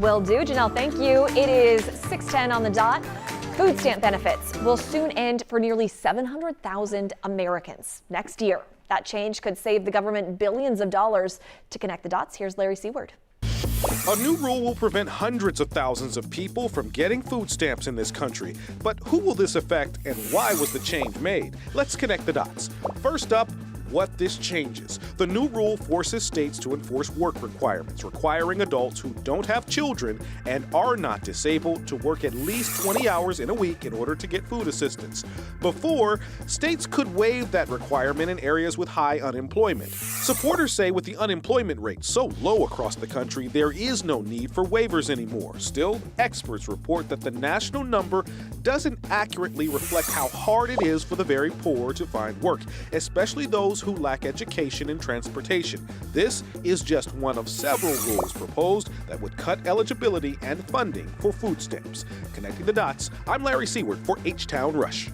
Will do. Janelle, thank you. It is 6:10 on the dot. Food stamp benefits will soon end for nearly 700,000 Americans next year. That change could save the government billions of dollars. To connect the dots, here's Larry Seward. A new rule will prevent hundreds of thousands of people from getting food stamps in this country. But who will this affect and why was the change made? Let's connect the dots. First up, what this changes. The new rule forces states to enforce work requirements, requiring adults who don't have children and are not disabled to work at least 20 hours in a week in order to get food assistance. Before, states could waive that requirement in areas with high unemployment. Supporters say with the unemployment rate so low across the country, there is no need for waivers anymore. Still, experts report that the national number doesn't accurately reflect how hard it is for the very poor to find work, especially those who lack education and transportation. This is just one of several rules proposed that would cut eligibility and funding for food stamps. Connecting the dots, I'm Larry Seward for H-Town Rush.